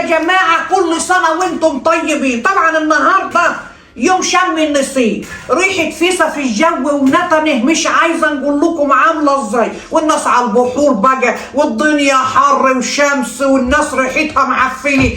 جماعة كل سنة وانتم طيبين. طبعا النهاردة يوم شم النسيم، ريحة فيسة في الجو ونتنه مش عايزة نقول لكم عاملة ازاي، والناس على البحور بقى والدنيا حر وشمس والناس ريحتها معفنة،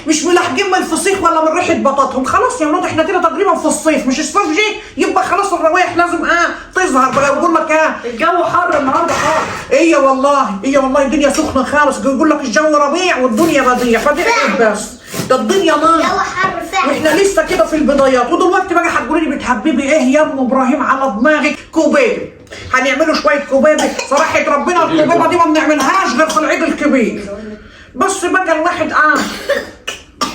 مش ملاحقين من الفسيخ ولا من ريحة بطاطهم. خلاص يا ولاد احنا كده تقريبا في الصيف، مش الصيف جه يبقى خلاص الروايح لازم تظهر بقى. يقول لك الجو حر النهارده خالص. ايه والله الدنيا سخنة خالص. يقول لك الجو ربيع والدنيا بديع، فدقت بس ده الدنيا نار. الجو حر فعلا واحنا لسه كده في البدايات. ودلوقتي بقى هتقولي لي بتحببي ايه يا ام ابراهيم على دماغك؟ كوبيبه. هنعملوا شويه كوبيبه. صراحه ربنا الكوبيبه دي ما بنعملهاش غير في العيد الكبير. بس بقى الواحد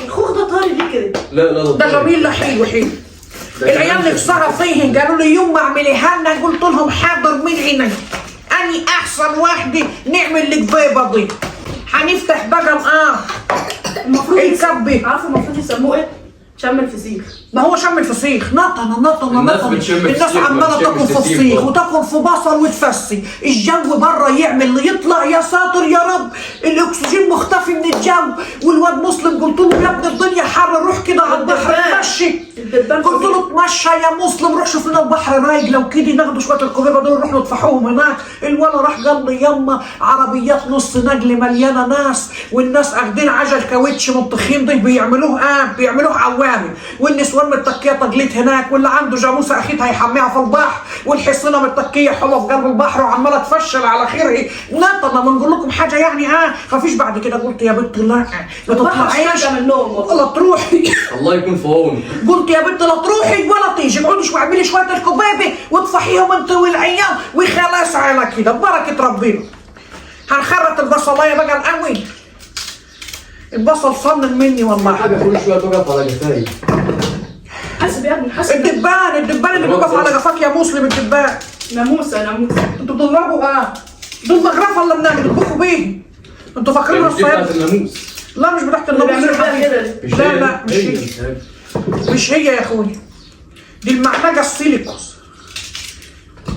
الخوخ ده طاري ليه كده؟ لا ده جميل. لا حلو العيال نفسها فيه، قالوا لي يوم ما اعمليها لنا، قلت لهم حاضر من عيني. اني احسن واحده نعمل الكبيبه دي. هنفتح بقى المفروض الكبه. عارفه المفروض يسموه ايه؟ شم الفسيخ. ما هو شم الفسيخ. نطنه الناس عماله تاكل في الفسيخ فسيخ وتاكل في بصل وتفسي. الجو بره يعمل يطلع يا ساتر يا رب، الاكسجين مختفي من الجو. والواد مسلم قلت له يا ابني الدنيا حر، روح كده على البحر اتمشي. قلت له اتمشى يا مسلم، روح شوف لنا البحر رايق، لو كده ناخدوا شويه الكوبيبه دول نروح نطفحوهم هناك. الولد راح قال لي يما عربيات نص نقل مليانه ناس، والناس اخدين عجل كاوتش من الطخين دي بيعملوه عوامي، والنسوان متكيه طجليت هناك، واللي عنده جاموسه اخيتها هيحميها في البحر، والحصينه متكيه حلوه في قلب البحر وعماله تفشل على خير. نطنا بنقول لكم حاجه يعني خفيش بعد كده. قلت يا بنت لا ما تطلعيش ولا تروحي. الله يكون في عونك. قلت يا بنت لا تروحي ولا تيجي، اقعدي شويه اعملي شويه الكوبيبه واطفحيهم انت والعيال وخلاص على كده ببركه ربنا. هنخرط البصلايه بقى الاول. البصل صنن مني والله. حاجه كل شويه توقف على جفاي. حاسب يا ابني حاسب. الدبان اللي بيوقف على جفاك يا مسلم. الدبان ناموسه. انتوا بتضربوا دول مغرفه اللي بنطبخوا بيه. انتوا فاكرين الصياد؟ الناموس. لا مش بتاعت الناموس. بيعملوا بيها كده. لا مش هي يا اخويا. دي المعلقه السيليكوس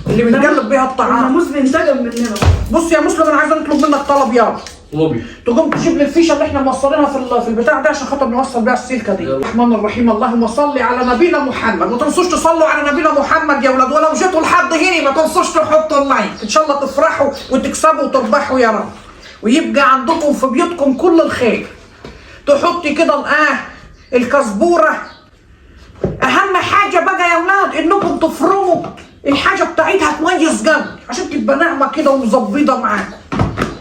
اللي بنقلب بيها الطعام. الناموس بينسجم مننا. بص يا مسلم انا عايز اطلب منك طلب. يلا طلبي. تقوم تجيب لي الفيشه اللي احنا موصلينها في البتاع ده عشان خاطر نوصل بيها السلكه دي. الرحمن الرحيم. اللهم صل على نبينا محمد. ما تنسوش تصلوا على نبينا محمد يا ولاد، ولو جيتوا لحد هنا ما تنسوش تحطوا اللايك. ان شاء الله تفرحوا وتكسبوا وتربحوا يا رب، ويبقى عندكم في بيوتكم كل الخير. تحطي كده الكزبوره. اهم حاجه بقى يا ولاد انكم تفرموا الحاجه بتاعتها تميز قوي عشان تبقى ناعمه كده ومظبيطه معاكم.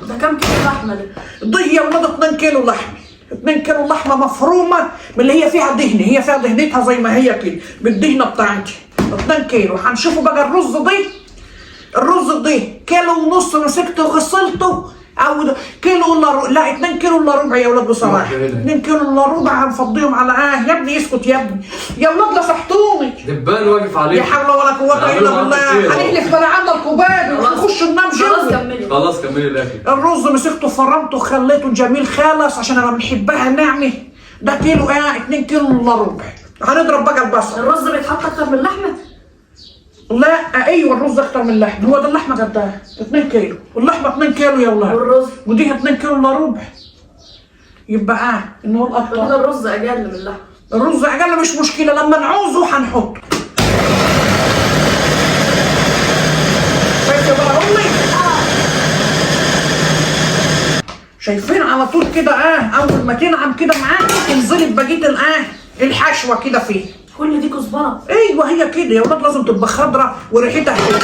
ده كام كيلو لحمه ده؟ دي يا ولاد 2 كيلو لحمه. 2 كيلو لحمه مفرومه من اللي هي فيها دهن، هي فيها دهنتها زي ما هي كده بالدهنه بتاعتها. 2 كيلو. هنشوفوا بقى الرز دي كيلو ونص مسكته وغسلته، او كيلو الا لا 2 كيلو الا ربع يا ولاد بصراحه. 2 كيلو الا ربع هنفضيهم على يا ابني اسكت يا ابني يا ولاد لصحتوني. دبان واقف عليك. لا حول ولا قوه الا بالله. هنحلف بلا عنا الكوبايه ونخش ننام جوه. خلاص كملي الاكل. الرز مسكته فرمته وخليته جميل خالص عشان انا بنحبها ناعمه. ده كيلو 2 كيلو الا ربع. هنضرب بقى البصل. الرز بيتحط اكتر من اللحمه؟ لا ايوه الرز اكتر من اللحمه. هو ده اللحمه قدها 2 كيلو واللحمه 2 كيلو يا ولاد. والرز ودي 2 كيلو الا ربع. يبقى النور اكتر. كده الرز اقل من اللحمه. الرز اقل مش مشكله، لما نعوزه هنحطه. شايفه بقى امي؟ شايفين على طول كده اول ما تنعم كده معاك تنزلي ببقيه الحشوه كده فيه. كل دي كزبره؟ ايوه هي كده يا ولاد، لازم تبقى خضره وريحتها حلوه.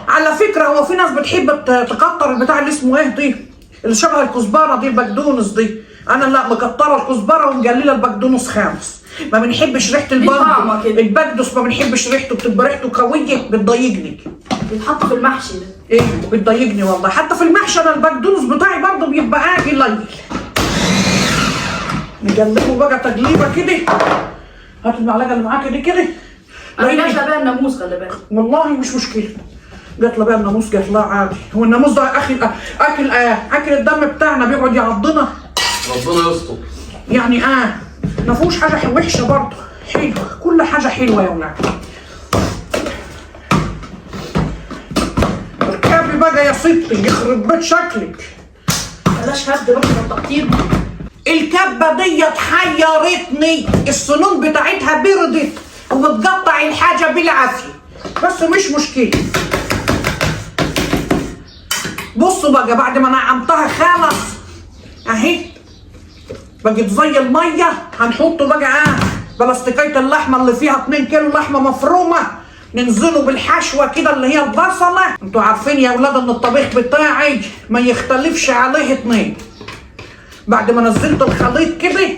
على فكره هو في ناس بتحب تكتر البتاع اللي اسمه دي اللي شبه الكزبره دي، البقدونس دي. انا لا مكتره الكزبره ومقلله البقدونس خالص. ما بنحبش ريحه البقدونس، ما بنحبش ريحته، بتبقى ريحته قويه بتضايقني. بيتحط في المحشي ده. ايوه بتضايقني والله. حتى في المحشي انا البقدونس بتاعي برضه بيبقى قليل. نقلبه بقى تقليبه كده. هات المعلقه اللي معاك دي كده. انا جات لها بقى الناموس خلي بالك. والله مش مشكله. جات لها بقى الناموس، جات لها عادي. هو الناموس ده اكل الدم بتاعنا بيقعد يعضنا. ربنا يستر. يعني ما فيهوش حاجه وحشه برضه، حلو. كل حاجه حلوه يا ولاد. اركبي بقى يا ستي يخرب بيت شكلك. بلاش هبد بقى من التقطير. الكبه ديت حيرتني، السنون بتاعتها بردت وبتقطع الحاجه بالعافيه، بس مش مشكله. بصوا بقى بعد ما نعمتها خالص اهي بقت زي الميه، هنحط بقى بلاستيكيه اللحمه اللي فيها 2 كيلو لحمه مفرومه، ننزله بالحشوه كده اللي هي البصله. انتوا عارفين يا اولاد ان الطبيخ بتاعي ما يختلفش عليه 2. بعد ما نزلت الخليط كده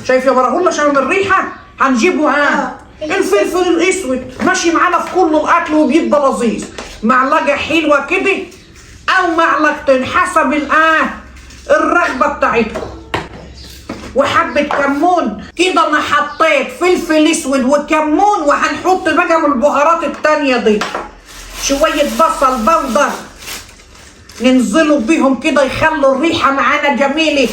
شايف يا براهولا عشان الريحه هنجيبه الفلفل الاسود ماشي معانا في كل الاكل وبيبقى لذيذ، معلقه حلوه كده او معلقتين حسب الرغبه بتاعتكم، وحبه كمون كده. انا حطيت فلفل اسود وكمون، وهنحط بقى من البهارات التانيه دي شويه بصل بودر ننزلوا بيهم كده يخلوا الريحه معانا جميله.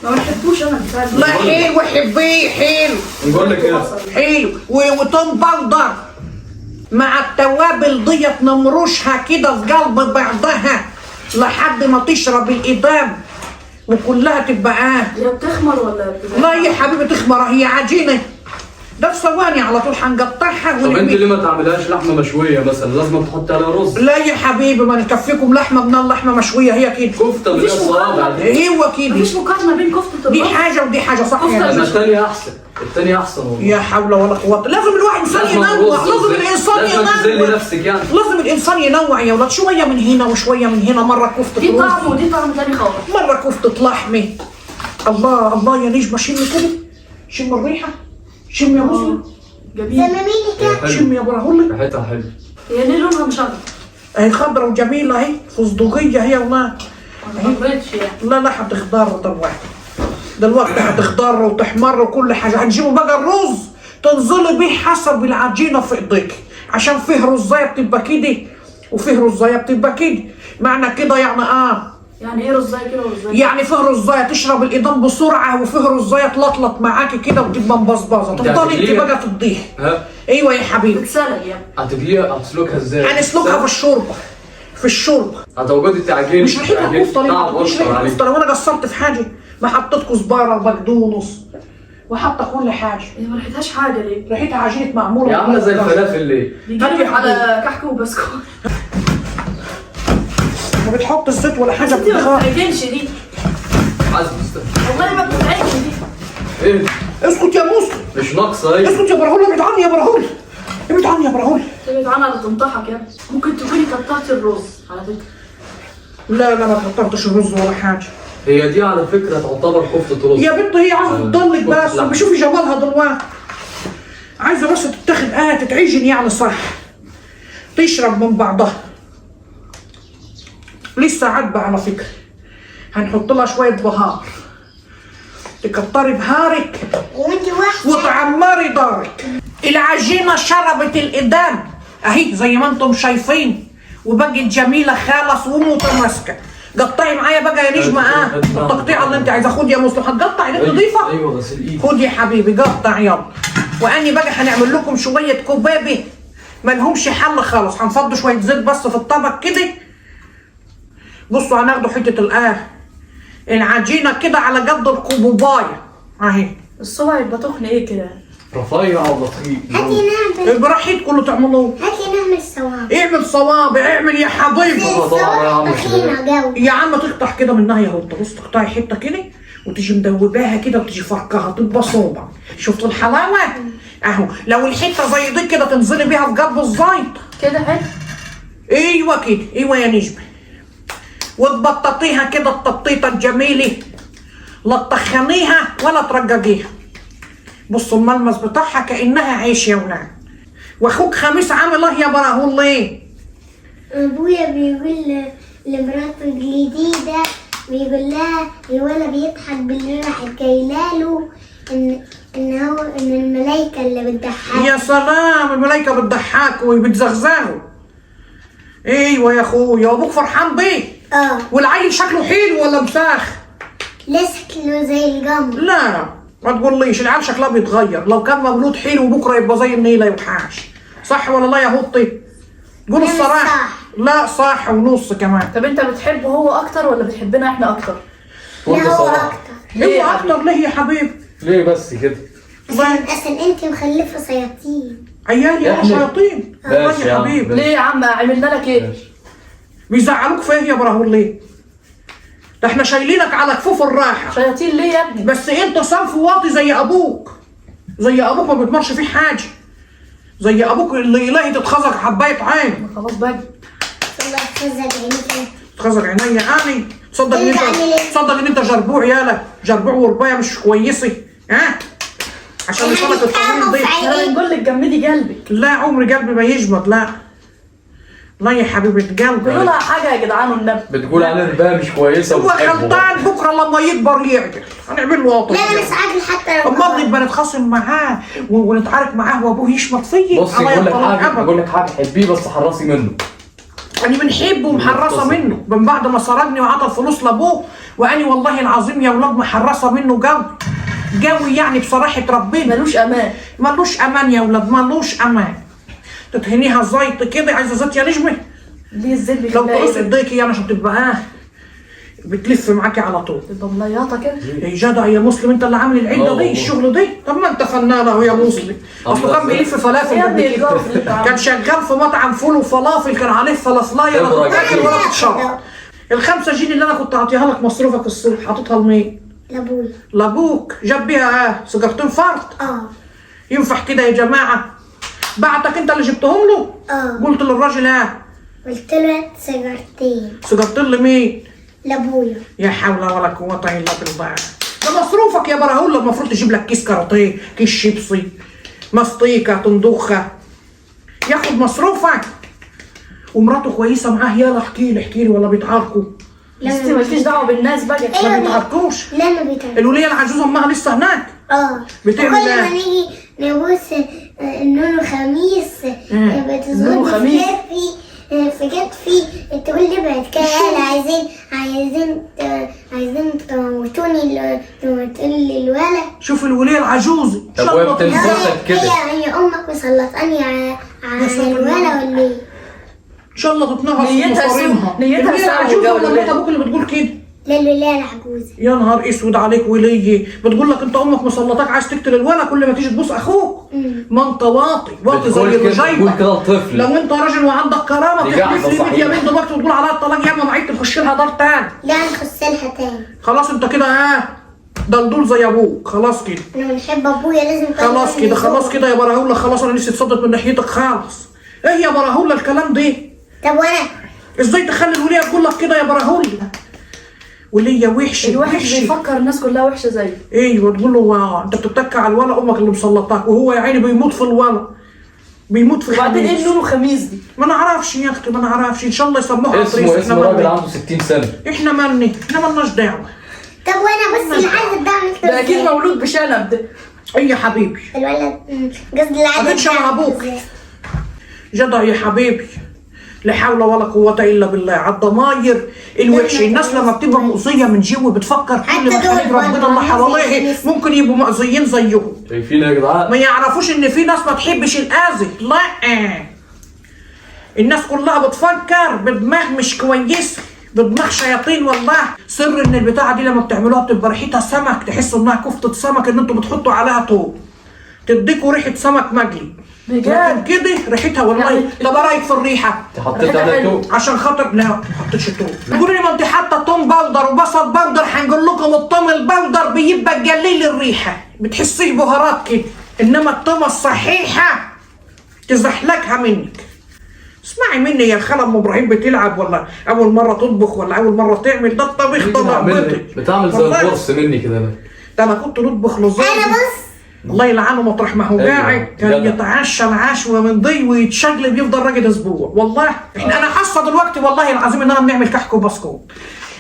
ما بحبوش انا بتاع لا حلو، حبيه حلو، نقول لك ايه؟ حلو وتوم بودر مع التوابل ديت نمرشها كده في قلب بعضها لحد ما تشرب الإدام وكلها تبقى هي بتخمر ولا لا يا حبيبي تخمر، هي عجينه ده في ثواني على طول هنقطعها طب انت ليه ما تعملهاش لحمه مشويه مثلا؟ لازم تحط عليها رز. لا يا حبيبي ما نكفيكم لحمه من اللحمه مشويه، هي كده كفته من الصوابع دي. هو كده مفيش مقارنه بين كفته دي الرز حاجه ودي حاجه، صح يا كفتة ناس؟ الثانيه احسن، الثانيه احسن والله. يا حول ولا قوه، لازم الواحد انسان ينوع، لازم الانسان لازم تذلي ينوع نفسك يعني. لازم الانسان ينوع يا ولاد، شويه من هنا وشويه من هنا، مره كفته دي رز طعم ودي طعم تاني خالص. مره كفته لحمه. الله الله يا نجمه، شم كده، شم الريحه، شم يا مسلم، جميل. شم يا براهولا. ريحتها حلوه. هي ليه لونها مش اخضر؟ اهي خضرة وجميله اهي، فستقيه هي والله. ما خضرتش يعني. لا هتخضر دلوقتي هتخضر وتحمر وكل حاجه. هنجيبوا بقى الرز تنزلي بيه حسب العجينه في ايديك، عشان فيه رزايه بتبقى كده وفيه رزايه بتبقى كده، معنى كده يعني يعني ايه رزايه كده ورزايه؟ يعني فيه رزايه تشرب الايدام بسرعه، وفيه رزايه تلطلط معاكي كده وتبقى مبصبصه، تفضلي انت بقى تضيها. ايوه يا حبيبي. بتسلق يعني. هتسلقها ازاي؟ هنسلقها في الشوربه. هتوجدي التعجين مش ريحتها كفته ليه؟ مش ريحتها كفته، لو انا قصرت في حاجه ما حطيت كزبره وبقدونس وحاطه كل حاجه. هي ما ريحتهاش حاجه ليه؟ ريحتها عجينه معموله يا عامله زي الفلافل ليه؟ بيجيلك على كحك وبسكوت. ما بتحط الزيت ولا حاجه دي ما بتخاف. بتتعجنش دي. عايز والله ما بتتعجن دي. ايه؟ اسكت يا موسى، مش ناقصه ايه؟ اسكت يا براهولا، ابعد عني يا براهولا، ابعد عني يا براهولا. تبعد عنها لتنطحك يعني. ممكن تكوني كترتي الرز على فكره. لا ما كترتش الرز ولا حاجه. هي دي على فكره تعتبر كفته رز. يا بنت هي عايزه تضلك بس، بشوفي جمالها دلوقتي، عايزه بس تتاخد تتعجن يعني صح، تشرب من بعضها. لسه عدبة على فكره، هنحط لها شويه بهار، تكتري بهارك وتعمري دارك. العجينه شربت الإدام اهي زي ما انتم شايفين، وبقت جميله خالص ومتماسكه. قطعي معايا بقى يا نجمه التقطيعه اللي انت عايزه. خد يا مسلم، هتقطع ايديك نضيفه؟ ايوه بس الايد. خد يا حبيبي قطع يلا. واني بقى هنعمل لكم شويه كبابه ما لهمش حل خالص. هنفضي شويه زيت بس في الطبق كده. بصوا هناخدوا حته العجينه كده على قد الكوبايه اهي. الصبع يبقى تخن ايه كده؟ رفيع ولا طريق؟ هاتي نعمل براحتكم اللي تعملوه. هاتي نعمل صوابع. اعمل صوابع، اعمل يا حبيبي. الصوابع تخينة جو. يا عم تقطع كده منها يا هوطه، بص تقطعي حته كده وتيجي مدوباها كده وتيجي فركها تبقى صوبع. شفتوا الحلاوه؟ اهو لو الحته زي دي كده تنزلي بيها في قلب الزيت كده حلو. ايوه كده، ايوه يا نجمه، وتبططيها كده التبطيطه الجميله، لا تخنيها ولا ترججيها. بصوا الملمس بتاعها كانها عيش يا ولاد. واخوك خميس عامل ايه يا براهول ليه؟ ابويا بيقول لمراته الجديدة، بيقول لها الولد بيضحك بالليل، راحت قايله ان هو الملايكة اللي بتضحك. يا سلام، الملايكه بتضحكوا وبتزغزغوا. ايوه يا اخويا، وابوك فرحان بيه؟ والعيل شكله حلو ولا مساخ؟ شكله زي القمر. لا ما تقوليش، العيال شكلها بيتغير، لو كان مولود حلو وبكره يبقى زي النيله يوحش. صح ولا لا يا هوطي؟ قول الصراحه. صح. لا صح ونص كمان. طب انت بتحبه هو اكتر ولا بتحبنا احنا اكتر؟ لا هو اكتر. ليه يا اوعى حبيبي؟ اكتر ليه يا حبيبي؟ ليه بس كده؟ عشان انت مخلفه شياطين. عيالي انا إحنا- شياطين والله ماشي يا يا عم. حبيبي. ليه يا عم عملنا لك ايه؟ ماشي. بيزعلوك في ايه يا براهول ليه؟ ده احنا شايلينك على كفوف الراحه. شياطين ليه يا ابني؟ بس انت صنف واطي زي ابوك. زي ابوك ما بيتمرش فيه حاجه. زي ابوك اللي الهي تتخزق حبايه عين. خلاص بقى. الله يحفظك عينيك. تخزق عينيا اني. تصدق ان انت انت عامل ايه؟ تصدق ان انت جربوع يالا. جربوع وربايه مش كويسه. ها؟ عشان لسانك الطويل دي. انا بنقول لك جمدي قلبك. لا عمري قلبي ما يجمد لا. لا يا حبيبه قلبي. قولوا لها حاجه يا جدعان والنبي. بتقول عليه رباية مش كويسة هو وبتحبه. غلطان بكره لما يكبر يعدل. هنعمل له وطن. لا انا مش عاجل حتى لو امال نبقى نتخاصم معاه ونتعارك معاه وابوه يشمط فيا. بص يقول لك حاجة يقول لك حاجة حبيه بس حرصي منه. انا بنحبه ومحرصه منه من بعد ما سرقني وعطى الفلوس لابوه. واني والله العظيم يا ولاد محرصه منه قوي يعني بصراحه ربنا. ملوش امان. ملوش امان يا ولاد ملوش امان. تدهنيها زيت كده عايزه زيت يا نجمه. ليه الزيت لو بيخليها تقص ايه؟ ايديكي يعني عشان تبقى بتلف معاكي على طول. تبقى مليطه كده. يا جدع يا مسلم انت اللي عامل العده دي والله. الشغل دي. طب ما انت فنان اهو يا مسلم. اصله كان بيلف فلافل يا قبل ابني كده. الجرس اللي انت عامله. كان شغال في مطعم فول وفلافل كان عليه فلافلايه لا خبرة تتاكل كتير. ولا تتشرب. ال5 جنيه اللي انا كنت اعطيها لك مصروفك الصبح حاططها لمين؟ لابويا. لابوك. جاب بيها سيجارتين فرد. ينفع كده يا جماعه؟ بعتك انت اللي جبتهم له؟ قلت للراجل قلت له هات سيجارتين. سيجارتين لمين؟ لابويا. يا حول ولا قوة إلا بالله. ده مصروفك يا براهول. المفروض تجيب لك كيس كاراتيه كيس شيبسي مصطيكة تندخة. ياخد مصروفك. ومراته كويسة معاه يلا احكي لي ولا بيتعاركوا؟ بس انت مالكيش دعوه بالناس بقى. ما بيتعاركوش. لا ما بيتعرفش. الولية العجوزة امها لسه هناك. بتعمل وكل ايه؟ ما نيجي نبص النونو خميس نونو بتزود في خميس. كتفي في كتفي تقول لي بعد كده عايزين تموتوني تقول لي الولد. شوف الولية العجوزة. طب وهي بتنصحك كده. هي امك مسلطاني على الولد ولا ايه؟ ان شاء الله تتنغص نيتها مصارينها. سوء. نيتها الولية سوء العجوزة ولا والجولة. مرات ابوك اللي بتقول كده؟ لا الولاية العجوزة. يا نهار اسود عليك وليه. بتقول لك انت امك مسلطاك عايز تقتل الولد كل ما تيجي تبوس اخوك. ما انت واطي زي بتقول الرجايبه. كده الطفل. لو انت راجل وعندك كرامه دي قاعدة تحلف لي صحيح. يمين دلوقتي وتقول عليها الطلاق يا اما معيد تخش لها دار تاني. لا نخص لها تاني. خلاص انت كده دلدول زي ابوك. خلاص كده. انا بنحب ابويا لازم خلاص كده يا براهوله. خلاص انا نفسي اتصدت من ناحيتك خالص. ايه يا براهوله الكلام ده؟ طب وانا ازاي تخلي الوليه تقول لك كده يا براهوله؟ وليه وحشه الواحد بيفكر الناس كلها وحشه زيه. ايوه تقول له انت بتتكى على الولد امك اللي مسلطاك وهو يا عيني بيموت في الولد. بيموت في وبعدين ايه الخميس. النونو خميس دي؟ ما نعرفش يا اختي ما نعرفش. ان شاء الله يسموها اسم راجل عنده 60 سنة. احنا مالناش دعوه. طب وانا بس اللي عايز الدعم ده اكيد مولود بشنب ده. اي يا حبيبي. الولد قصدي اللي عايز أكيد شبه الدعم أبوك. إزاي؟ جدع يا حبيبي. لا حول ولا قوة إلا بالله. على الضماير الوحشة. الناس لما بتبقى مؤذية من جو بتفكر كل ما خليك ربنا الله حواليه ممكن يبقوا مؤذيين زيهم. شايفين يا جدعان؟ ما يعرفوش إن في ناس ما تحبش الأذى. لا الناس كلها بتفكر بدماغ مش كويسة. بدماغ شياطين والله. سر إن البتاعة دي لما بتعملوها بتبقى ريحتها سمك. تحسوا إنها كفتة سمك إن أنتوا بتحطوا عليها طوب. تديكوا ريحة سمك مقلي. بجد؟ لكن كده ريحتها والله. يعني طب ايه رايك في الريحه؟ انت حطيت على توم. عشان خاطر لا ما حطيتش توم. تقولوا لي ما انت حاطه توم باودر وبصل باودر. هنقول لكم التوم الباودر بيبقى قليل الريحه بتحسيه بهارات كده. انما التومه الصحيحه تزحلكها منك. اسمعي مني يا خالة ام ابراهيم بتلعب ولا اول مره تطبخ ولا اول مره تعمل. ده الطبيخ طبعا بتعمل زي القرص مني كده. ده انا كنت نطبخ له انا بص الله يلعنه مطرح ما هو أيوة. قاعد كان جدع. يتعشى العشوه من ضي ويتشقلب يفضل راجل اسبوع. والله انا حاسه دلوقتي والله العظيم ان انا بنعمل كحك وبسكوت.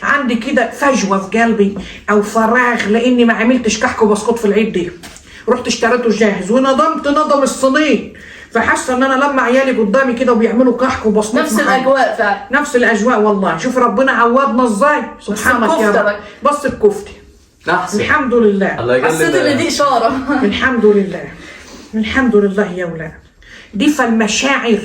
عندي كده فجوه في قلبي او فراغ لاني ما عملتش كحك وبسكوت في العيد دي. رحت اشتريته جاهز وندمت ندم الصينين. فحاسه ان انا لما عيالي قدامي كده وبيعملوا كحك وبسكوت نفس الاجواء فعلا. نفس الاجواء والله. شوف ربنا عوضنا ازاي. سبحانك يا رب. بس الكفته احسن. الحمد لله. الله يجلد. حسيت ان دي اشاره. الحمد لله. الحمد لله يا ولاد. دي فالمشاعر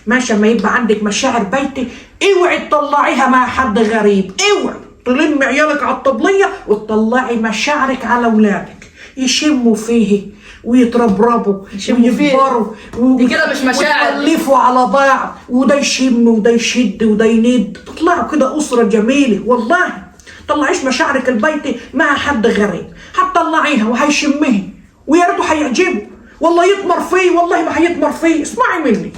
ماشي. ما يبقى عندك مشاعر بيتي اوعي تطلعيها مع حد غريب. اوعي تلم عيالك على الطبليه وتطلعي مشاعرك على اولادك، يشموا فيه ويتربربوا يشموا فيه. ويكبروا دي كده مش مشاعر. ويتألفوا على بعض، وده يشم وده يشد وده يند، تطلعوا كده أسرة جميلة. والله طلعيش مشاعرك البيت مع حد غريب، هتطلعيها وهيشمها ويا ريته هيعجبه، والله يطمر فيه، والله ما هيطمر فيه. اسمعي مني،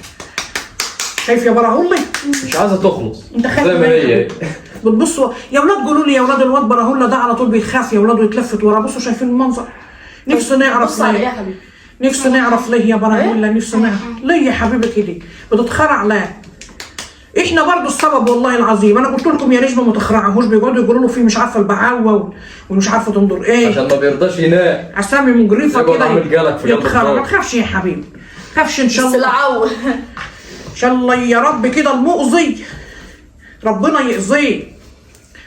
شايف يا براهولي؟ مش عايزه تخلص انت خايف زي ما هي. بتبصوا يا اولاد، قولوا لي يا اولاد، الواد براهولا ده على طول بيخاف يا اولاد ويتلفت ورا. بصوا شايفين المنظر؟ نفسي نعرف بص على ايه يا ليه، حبيبي؟ نفسي نعرف ليه يا براهولا، نفسي نعرف ليه يا حبيبي كده بتتخرع ليه؟ احنا برضو السبب والله العظيم. انا قلت لكم يا نجمه ما تخرعهوش، بيقعدوا يقولوا له فيه مش عارفه البعاوه ومش عارفه تنظر ايه، عشان ما بيرضاش ينام. اسامي مجرفه يقعد كده عامل جالك في قلب يتخرع. الدار. ما تخافش يا حبيبي، ما تخافش ان شاء بس الله، العو ان شاء الله يا رب كده المؤذي ربنا يأذيه.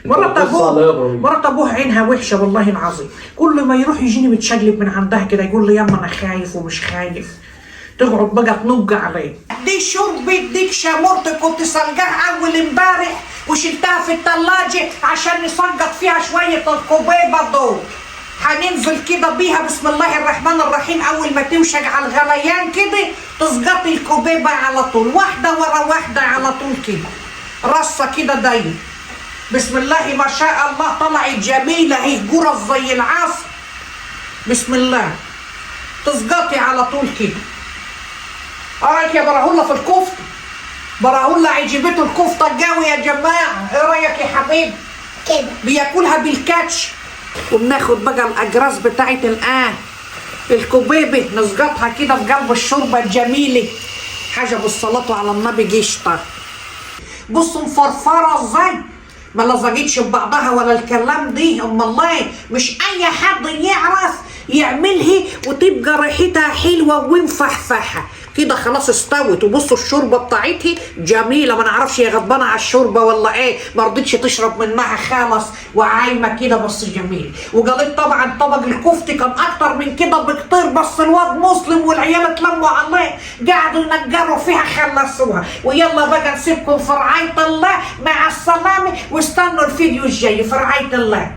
مرات بص على يا ابوه إبراهيم. مرات ابوه عينها وحشه والله العظيم، كل ما يروح يجيني متشقلب من عندها كده يقول لي ياما انا خايف ومش خايف، تقعد بقى تنج عليه. دي شربت ديك شامورتي كنت سلقاها اول امبارح وشلتها في التلاجة عشان نسقط فيها شويه الكوبيبه دول، هننزل كده بيها بسم الله الرحمن الرحيم. اول ما تمشي على الغليان كده تسقطي الكوبيبه على طول، واحده ورا واحده على طول كده، رصه كده دايما. بسم الله ما شاء الله طلعت جميله اهي، جرس زي العصر. بسم الله تسقطي على طول كده. رايك يا براهولا في الكفته؟ براهولا عجبته الكفته الجوي يا جماعه، ايه رايك يا حبيبي؟ كده بياكلها بالكاتش. وبناخد بقى الاجراس بتاعت الان الكوبيبه نسقطها كده في قلب الشوربه الجميله، حاجه بالصلاه على النبي قشطه. بصوا مفرفره ازاي، ما لزقتش ببعضها ولا الكلام دي. الله مش اي حد يعرف يعملها وتبقى ريحتها حلوه ومفحفحه كده. خلاص استوت، وبصوا الشوربه بتاعتها جميله، ما نعرفش هي غضبانه على الشوربه ولا ايه، ما رضتش تشرب منها خالص وعايمه كده بس جميل. وقالت طبعا طبق الكفته كان اكتر من كده بكتير، بس الواد مسلم والعيال اتلموا عليه قعدوا ينجروا فيها خلصوها. ويلا بقى نسيبكم في رعايه الله، مع السلامه، واستنوا الفيديو الجاي في رعايه الله.